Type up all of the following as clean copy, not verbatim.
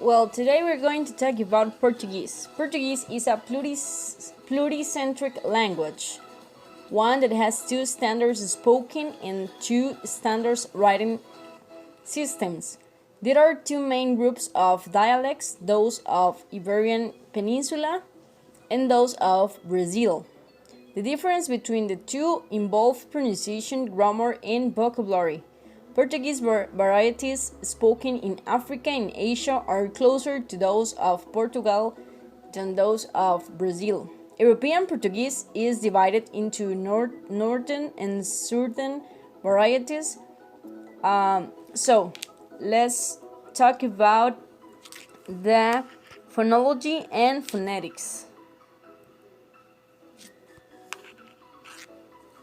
Well, today we're going to talk about Portuguese. Portuguese is a pluricentric language, one that has two standards spoken and two standards writing systems. There are two main groups of dialects, those of Iberian Peninsula and those of Brazil. The difference between the two involve pronunciation, grammar, and vocabulary. Portuguese varieties spoken in Africa and Asia are closer to those of Portugal than those of Brazil. European Portuguese is divided into northern and southern varieties. So, let's talk about the phonology and phonetics.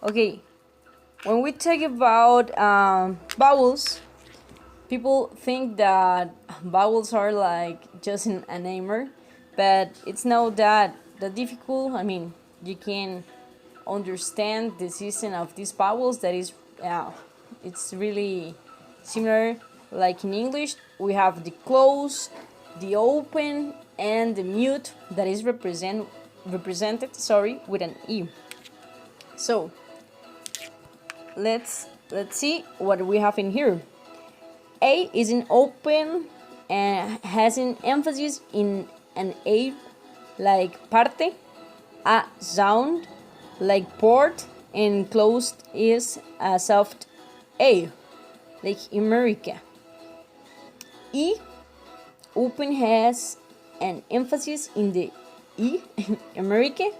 Okay, when we talk about vowels, people think that vowels are like just a namer, but it's not that difficult. I mean, you can understand the system of these vowels. That is, it's really similar. Like in English, we have the closed, the open, and the mute that is represented with an e. So let's see what we have in here. A is an open and has an emphasis in an A like parte, a sound like port, and closed is a soft A like America. E open has an emphasis in the E America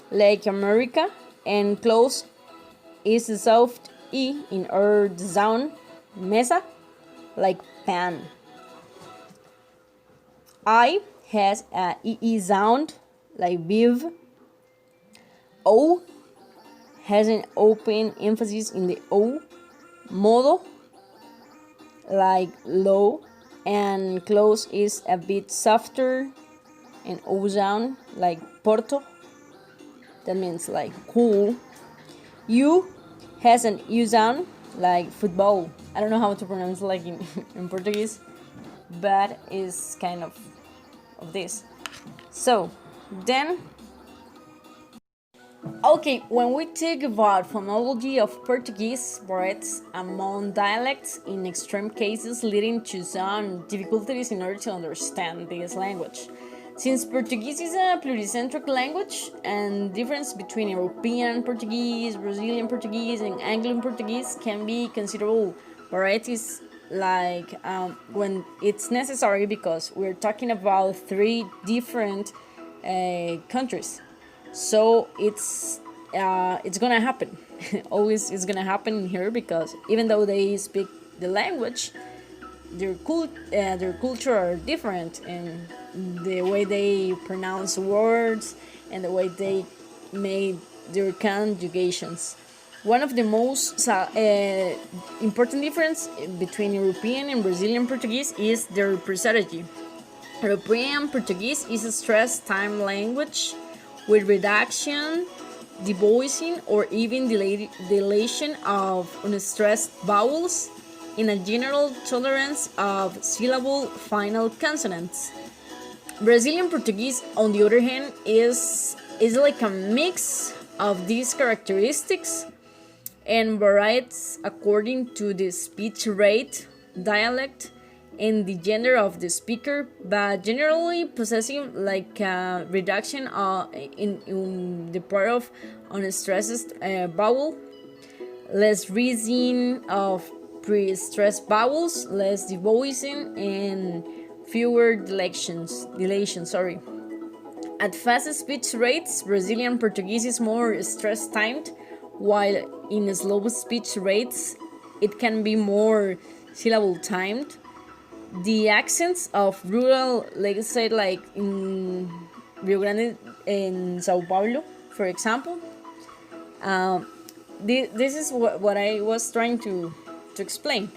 like America, and closed is a soft E in our sound mesa like pan. I has a EE sound like viv. O has an open emphasis in the O modo like low, and close is a bit softer and O sound like porto, that means like cool. U has an U sound like football. I don't know how to pronounce like in Portuguese, but it's kind of this. So then, okay, when we talk about phonology of Portuguese, varieties among dialects in extreme cases, leading to some difficulties in order to understand this language. Since Portuguese is a pluricentric language, and difference between European Portuguese, Brazilian Portuguese, and Anglian Portuguese can be considerable varieties, like when it's necessary, because we're talking about three different countries. So it's gonna happen. Always it's gonna happen here, because even though they speak the language, their culture are different, and the way they pronounce words and the way they made their conjugations. One of the most important difference between European and Brazilian Portuguese is their prosody. European Portuguese is a stressed time language with reduction, devoicing, or even deletion of unstressed vowels, in a general tolerance of syllable final consonants. Brazilian Portuguese, on the other hand, is like a mix of these characteristics and varies according to the speech rate, dialect, and the gender of the speaker, but generally possessing like a reduction in the part of unstressed vowel, less raising of pre-stressed vowels, less devoicing, and fewer deletions. At fast speech rates, Brazilian Portuguese is more stress-timed, while in slow speech rates, it can be more syllable-timed. The accents of rural, let's say like in Rio Grande and Sao Paulo, for example, this is what I was trying to explain.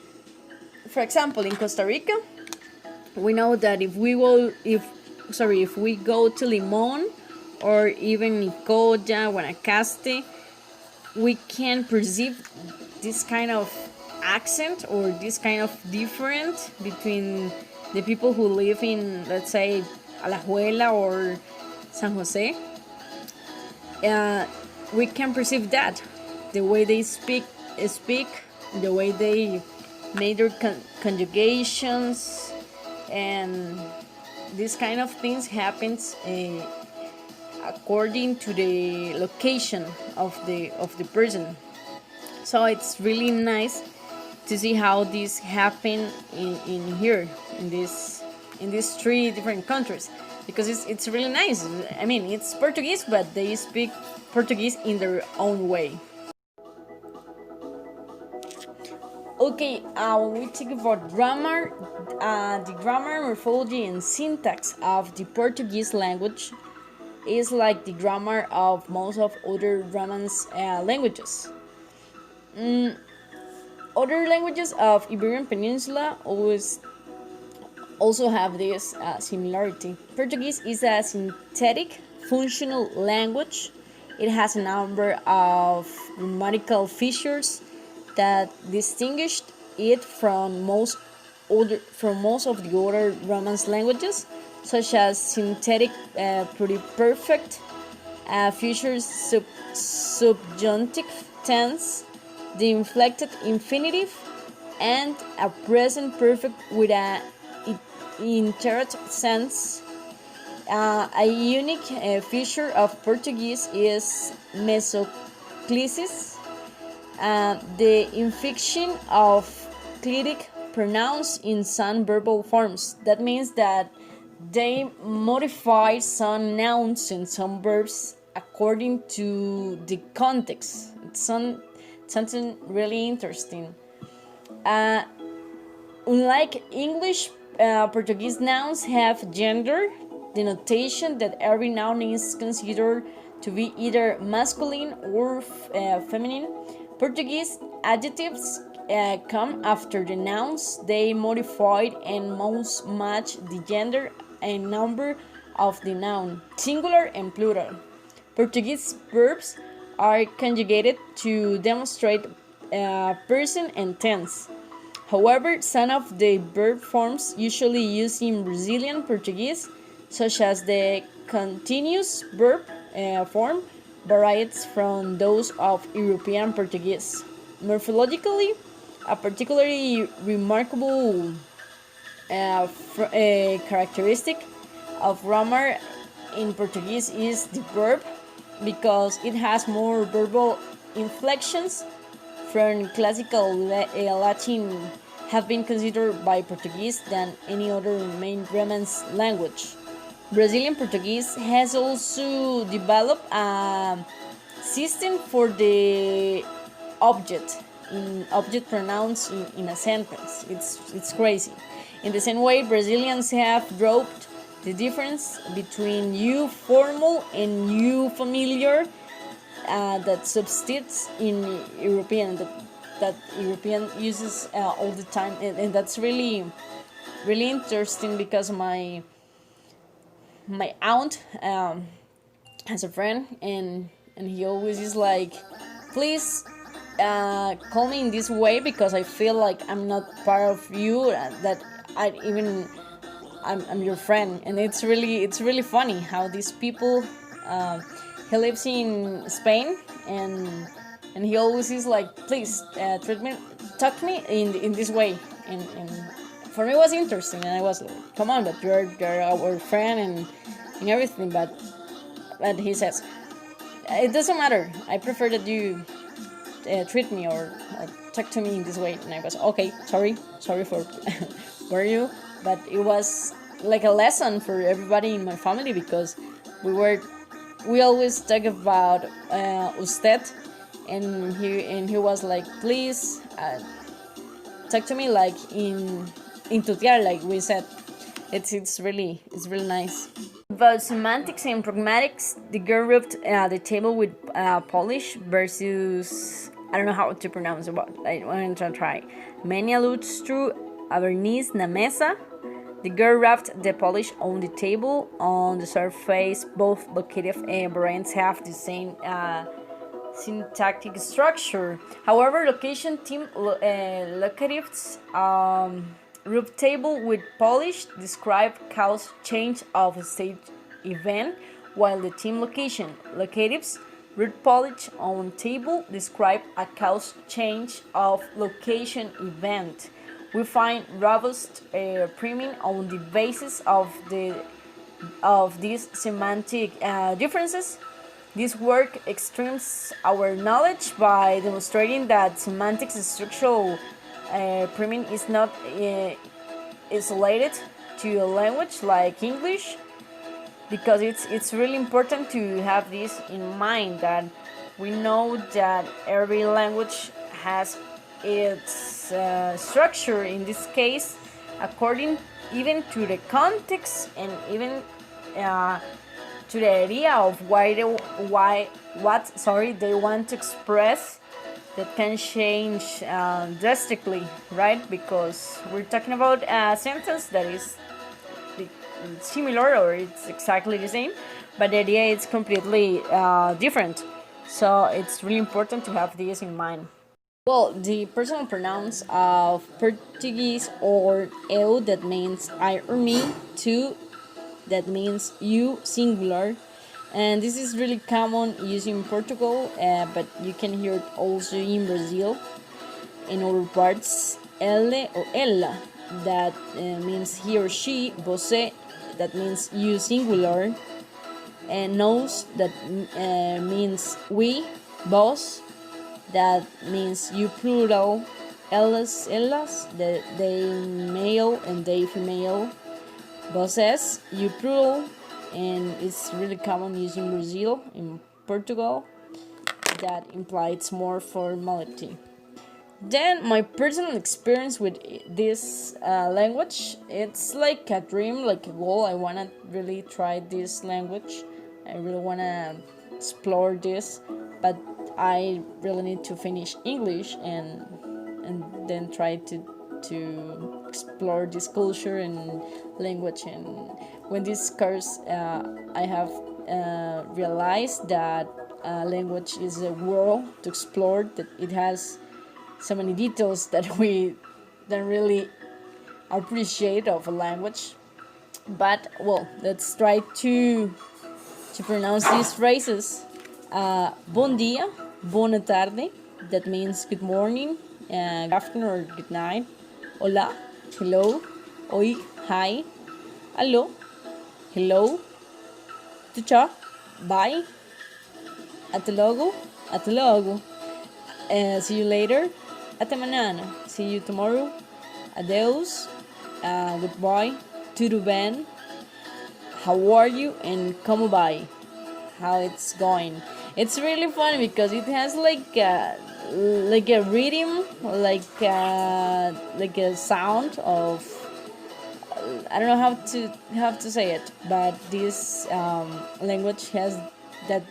For example, in Costa Rica, we know that if we go to Limón or even Nicoya, Guanacaste, we can perceive this kind of accent or this kind of difference between the people who live in, let's say, Alajuela or San Jose, we can perceive that the way they speak, the way they make their conjugations, and this kind of things happens according to the location of the person. So it's really nice to see how this happen in here in these three different countries, because it's really nice. I mean, it's Portuguese, but they speak Portuguese in their own way. Okay, when we talk about grammar, the grammar, morphology, and syntax of the Portuguese language is like the grammar of most of other Romance languages. Other languages of Iberian Peninsula also have this similarity. Portuguese is a synthetic functional language. It has a number of grammatical features that distinguished it from most of the other Romance languages, such as synthetic pretty perfect, future subjunctive tense, the inflected infinitive, and a present perfect with a indirect sense. A unique feature of Portuguese is mesoclisis, the inflection of clitic pronouns in some verbal forms. That means that they modify some nouns and some verbs according to the context. It's something really interesting. Unlike English, Portuguese nouns have gender denotation, that every noun is considered to be either masculine or feminine. Portuguese adjectives come after the nouns. They modified and most match the gender and number of the noun, singular and plural. Portuguese verbs are conjugated to demonstrate person and tense. However, some of the verb forms usually used in Brazilian Portuguese, such as the continuous verb form, varies from those of European Portuguese. Morphologically, a particularly remarkable characteristic of grammar in Portuguese is the verb, because it has more verbal inflections from classical Latin have been considered by Portuguese than any other main Romance language. Brazilian Portuguese has also developed a system for the object pronouns in a sentence. It's crazy. In the same way, Brazilians have dropped the difference between you formal and you familiar that substitutes in European that European uses all the time, and that's really interesting, because my aunt has a friend, and he always is like, please call me in this way, because I feel like I'm not part of you, that I'm your friend. And it's really funny how these people he lives in Spain, and he always is like, please talk to me in this way, and for me it was interesting, and I was like, come on, but you're our friend and everything, but he says it doesn't matter, I prefer that you treat me or talk to me in this way. And I was okay, sorry for for you, but it was like a lesson for everybody in my family, because we always talk about usted, and he was like, please talk to me like in tutear, like we said. It's really nice. About semantics and pragmatics, the girl rubbed the table with Polish versus, I don't know how to pronounce it, but I want to try. Mania lustru avernis na mesa. The girl wrapped the polish on the table. On the surface, both locative variants have the same syntactic structure. However, location team locatives Roof table with polish describe cause change of state event, while the team location locatives root polish on table describe a cause change of location event. We find robust priming on the basis of these semantic differences. This work extends our knowledge by demonstrating that semantics structural priming is not isolated to a language like English, because it's really important to have this in mind, that we know that every language has its structure, in this case according even to the context and even to the idea of what they want to express, that can change drastically, right? Because we're talking about a sentence that is similar or it's exactly the same, but the idea is completely different. So it's really important to have this in mind. Well, the personal pronouns of Portuguese or eu, that means I or me, tu, that means you, singular, and this is really common used in Portugal, but you can hear it also in Brazil. In other parts, ele or ela, that means he or she, você, that means you, singular, and nos, that means we, vos, that means you, plural, elas, that they male and they female, vocês, you, plural, and it's really common used in Brazil, in Portugal, that implies more formality. Then my personal experience with this language, it's like a dream, like a goal. I want to really try this language. I really want to explore this, but I really need to finish English and then try to explore this culture and language. And when this course, I have realized that language is a world to explore, that it has so many details that we don't really appreciate of a language. But well, let's try to pronounce these phrases. Bon dia, bona tarde, that means good morning, good afternoon or good night. Hola, hello. Oi, hi. Allo, hello. Tchau, bye. Até logo, até logo. See you later. Até mañana. See you tomorrow. Adeus. Goodbye. Tudo bem. How are you? And como vai? How it's going? It's really funny because it has like a rhythm, like a sound of, I don't know how to say it, but this language has that.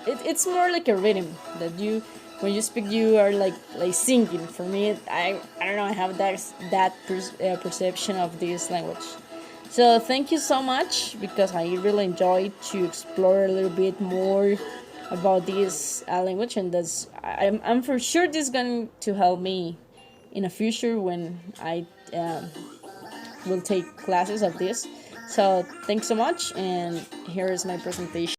It's more like a rhythm that you, when you speak, you are like singing. For me, I don't know, I have that perception of this language. So thank you so much, because I really enjoyed to explore a little bit more about this language, and I'm for sure this is going to help me in the future when I will take classes of this. So thanks so much, and here is my presentation.